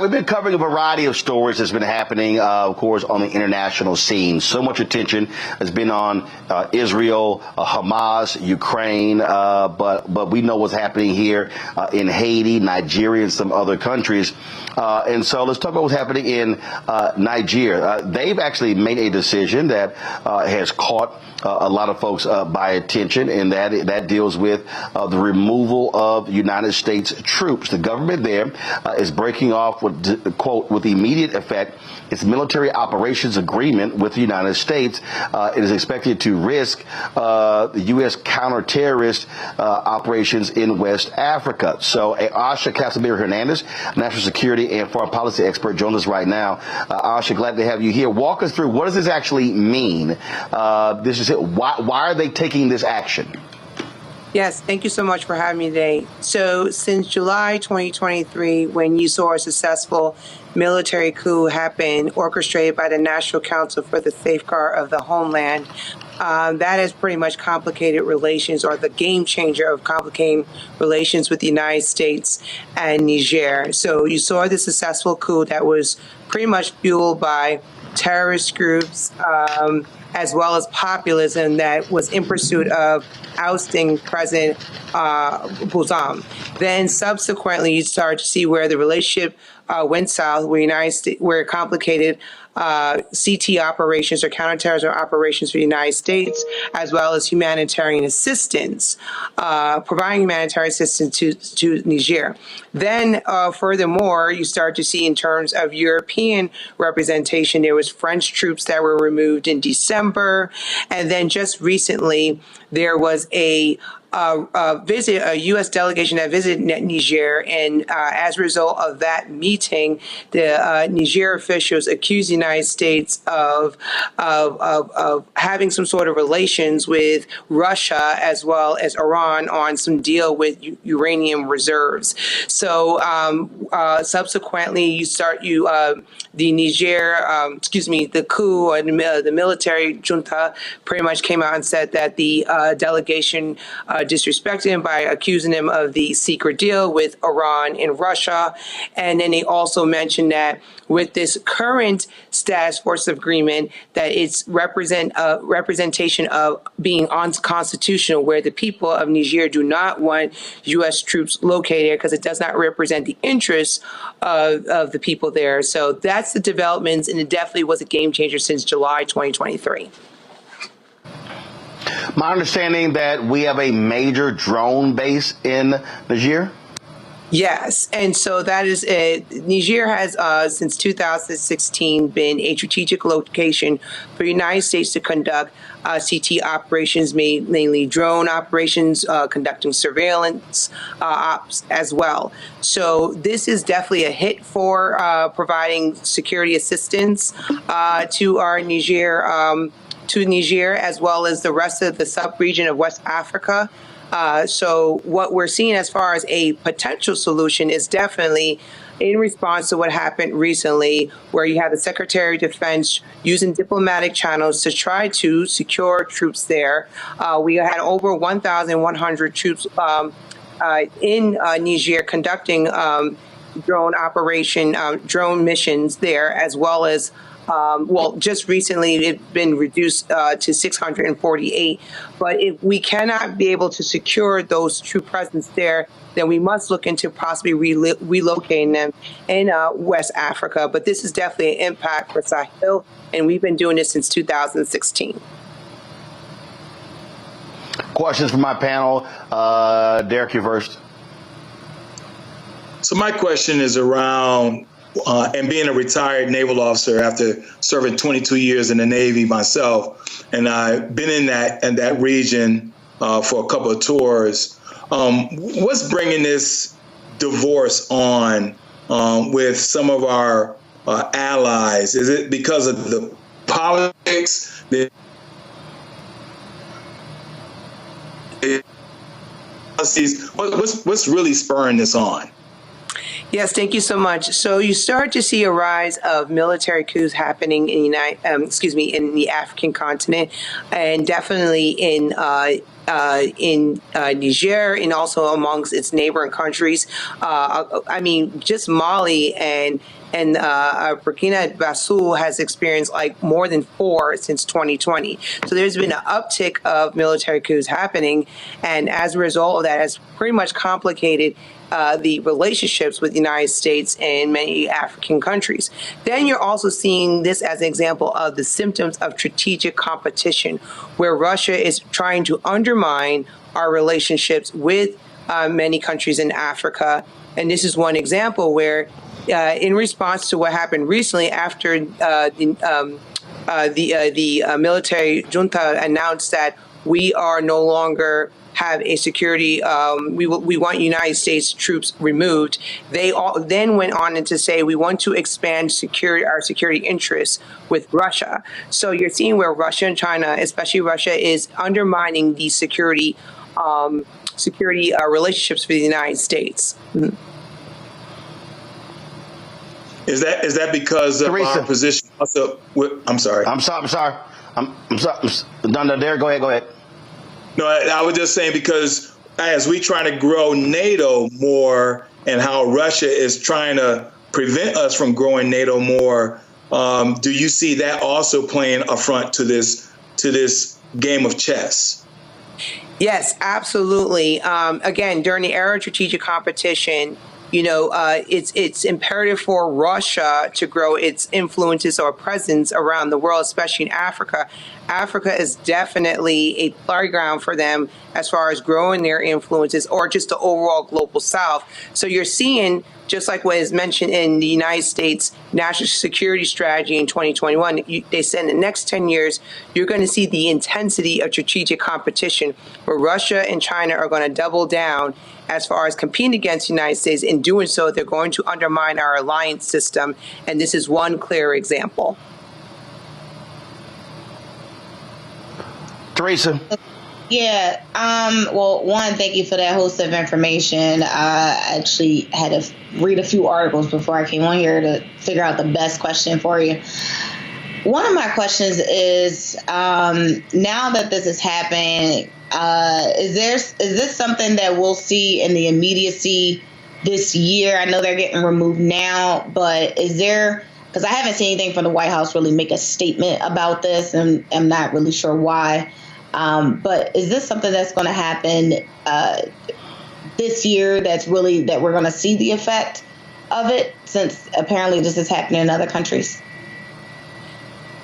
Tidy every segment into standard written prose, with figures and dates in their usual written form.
We've been covering a variety of stories that's been happening, of course, on the international scene. So much attention has been on Israel, Hamas, Ukraine, but we know what's happening here in Haiti, Nigeria, and some other countries. And so let's talk about what's happening in Niger. They've actually made a decision that has caught a lot of folks by attention, and that deals with the removal of United States troops. The government there is breaking off quote, with immediate effect, its military operations agreement with the United States. It is expected to risk the U.S. counter-terrorist operations in West Africa. So Asha Castleberry-Hernandez, national security and foreign policy expert, joins us right now. Asha, glad to have you here. Walk us through, what does this actually mean? Why are they taking this action? Yes, thank you so much for having me today. So since July 2023, when you saw a successful military coup happen orchestrated by the National Council for the Safeguard of the Homeland, that has pretty much complicated relations, or the game changer of complicating relations with the United States and Niger. So you saw the successful coup that was pretty much fueled by terrorist groups, as well as populism that was in pursuit of ousting President Bouzum. Then subsequently, you start to see where the relationship went south, where complicated CT operations or counterterrorism operations for the United States, as well as humanitarian assistance, providing humanitarian assistance to Niger. Then, furthermore, you start to see in terms of European representation, there was French troops that were removed in December. And then just recently, there was a U.S. delegation that visited Niger, and as a result of that meeting, the Niger officials accused the United States of having some sort of relations with Russia as well as Iran on some deal with uranium reserves. So subsequently, the coup, or the military junta pretty much came out and said that the delegation disrespected him by accusing him of the secret deal with Iran and Russia. And then they also mentioned that with this current status force agreement, that it's representation of being unconstitutional, where the people of Niger do not want U.S. troops located there because it does not represent the interests of the people there. So that's the developments, and it definitely was a game changer since July 2023. My understanding that we have a major drone base in Niger? Yes, and so that is it. Niger has, since 2016, been a strategic location for the United States to conduct CT operations, mainly drone operations, conducting surveillance ops as well. So this is definitely a hit for providing security assistance to our Niger, as well as the rest of the sub-region of West Africa. So what we're seeing as far as a potential solution is definitely in response to what happened recently, where you have the Secretary of Defense using diplomatic channels to try to secure troops there. We had over 1,100 troops in Niger conducting drone missions there, as well as just recently it's been reduced to 648. But if we cannot be able to secure those true presence there, then we must look into possibly relocating them in West Africa. But this is definitely an impact for Sahel, and we've been doing this since 2016. Questions from my panel. Derek, you first. So my question is around, and being a retired naval officer after serving 22 years in the Navy myself, and I've been in that region for a couple of tours. What's bringing this divorce on with some of our allies? Is it because of the politics? What's really spurring this on? Yes, thank you so much. So you start to see a rise of military coups happening in in the African continent, and definitely in Niger and also amongst its neighboring countries. Just Mali and Burkina Faso has experienced like more than 4 since 2020. So there's been an uptick of military coups happening, and as a result of that, has pretty much complicated the relationships with the United States and many African countries. Then you're also seeing this as an example of the symptoms of strategic competition, where Russia is trying to undermine our relationships with many countries in Africa. And this is one example where, in response to what happened recently after the military junta announced that we are no longer have a security, we want United States troops removed. They all then went on to say we want to expand our security interests with Russia. So you're seeing where Russia and China, especially Russia, is undermining these security relationships for the United States. Mm-hmm. Is that because of Teresa. our position? Also, I'm sorry. I'm sorry. No, there. Go ahead. No, I was just saying because as we try to grow NATO more, and how Russia is trying to prevent us from growing NATO more, do you see that also playing a front to this game of chess? Yes, absolutely. Again, during the era of strategic competition, it's imperative for Russia to grow its influences or presence around the world, especially in Africa. Africa is definitely a playground for them as far as growing their influences or just the overall global South. So you're seeing, just like what is mentioned in the United States National Security Strategy in 2021, they said in the next 10 years, you're going to see the intensity of strategic competition where Russia and China are going to double down as far as competing against the United States. In doing so, they're going to undermine our alliance system. And this is one clear example. Teresa. Yeah. Well, one, thank you for that host of information. I actually had to read a few articles before I came on here to figure out the best question for you. One of my questions is, now that this has happened, is this something that we'll see in the immediacy this year? I know they're getting removed now, but is there, because I haven't seen anything from the White House really make a statement about this, and I'm not really sure why. But is this something that's going to happen this year that we're going to see the effect of it, since apparently this is happening in other countries?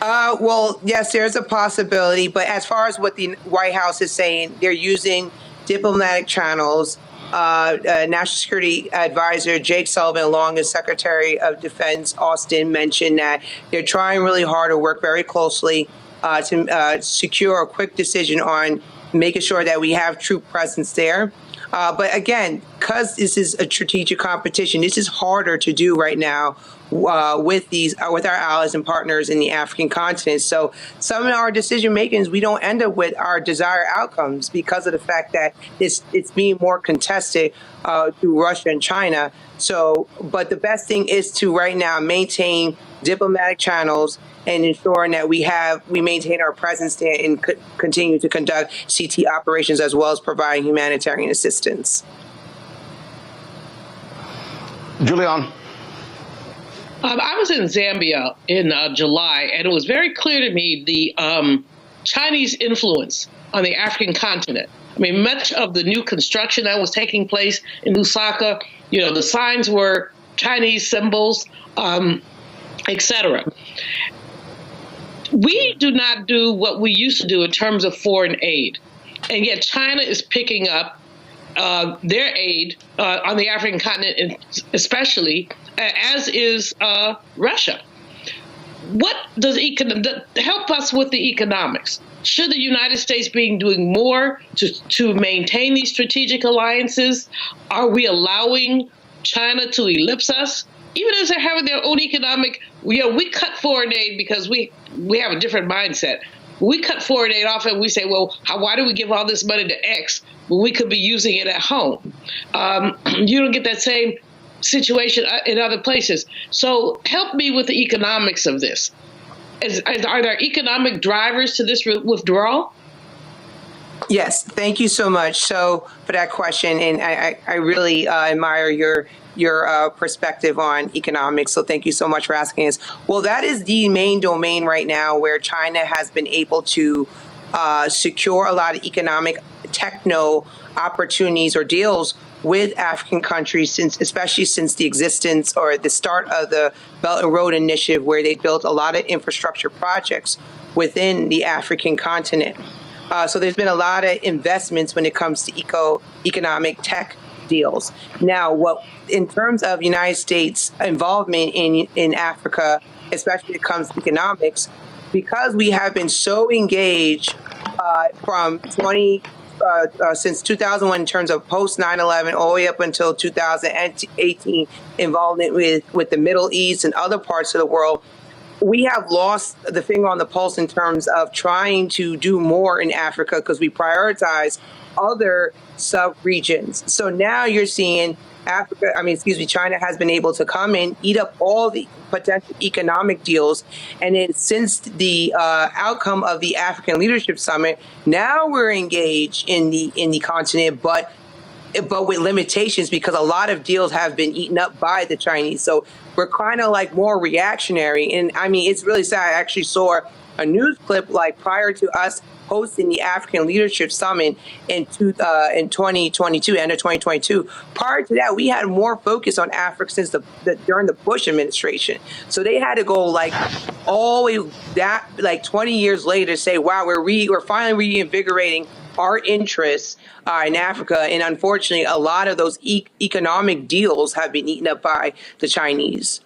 Well, yes, there's a possibility. But as far as what the White House is saying, they're using diplomatic channels. National Security Advisor Jake Sullivan, along with Secretary of Defense Austin, mentioned that they're trying really hard to work very closely to secure a quick decision on making sure that we have troop presence there. But again, because this is a strategic competition, this is harder to do right now with our allies and partners in the African continent. So some of our decision makings, we don't end up with our desired outcomes because of the fact that it's being more contested through Russia and China. So, but the best thing is to right now maintain diplomatic channels and ensuring that we maintain our presence there and continue to conduct CT operations as well as providing humanitarian assistance. Julian. I was in Zambia in July, and it was very clear to me the Chinese influence on the African continent. I mean, much of the new construction that was taking place in Lusaka, the signs were Chinese symbols, etc. We do not do what we used to do in terms of foreign aid, and yet China is picking up their aid on the African continent, especially, as is Russia. What does help us with the economics? Should the United States be doing more to maintain these strategic alliances? Are we allowing China to ellipse us? Even as they're having their own economic, we cut foreign aid because we have a different mindset. We cut foreign aid off and we say, well, why do we give all this money to X when we could be using it at home? You don't get that same situation in other places. So help me with the economics of this. Are there economic drivers to this withdrawal? Yes, thank you so much for that question, and I really admire your perspective on economics. So thank you so much for asking us. Well, that is the main domain right now where China has been able to secure a lot of economic techno opportunities or deals with African countries, especially since the existence or the start of the Belt and Road Initiative, where they built a lot of infrastructure projects within the African continent. So there's been a lot of investments when it comes to economic tech deals. Now, in terms of United States involvement in Africa, especially when it comes to economics, because we have been so engaged since 2001 in terms of post 9/11 all the way up until 2018 involvement with the Middle East and other parts of the world, we have lost the finger on the pulse in terms of trying to do more in Africa because we prioritize other sub-regions. So now you're seeing China has been able to come in, eat up all the potential economic deals. And then since the outcome of the African Leadership Summit, now we're engaged in the continent, but with limitations because a lot of deals have been eaten up by the Chinese. So we're kind of like more reactionary. And I mean, it's really sad. I actually saw a news clip like prior to us hosting the African Leadership Summit in 2022, end of 2022. Prior to that, we had more focus on Africa since during the Bush administration. So they had to go like all the way that like 20 years later to say, wow, we're finally reinvigorating our interests in Africa. And unfortunately, a lot of those economic deals have been eaten up by the Chinese.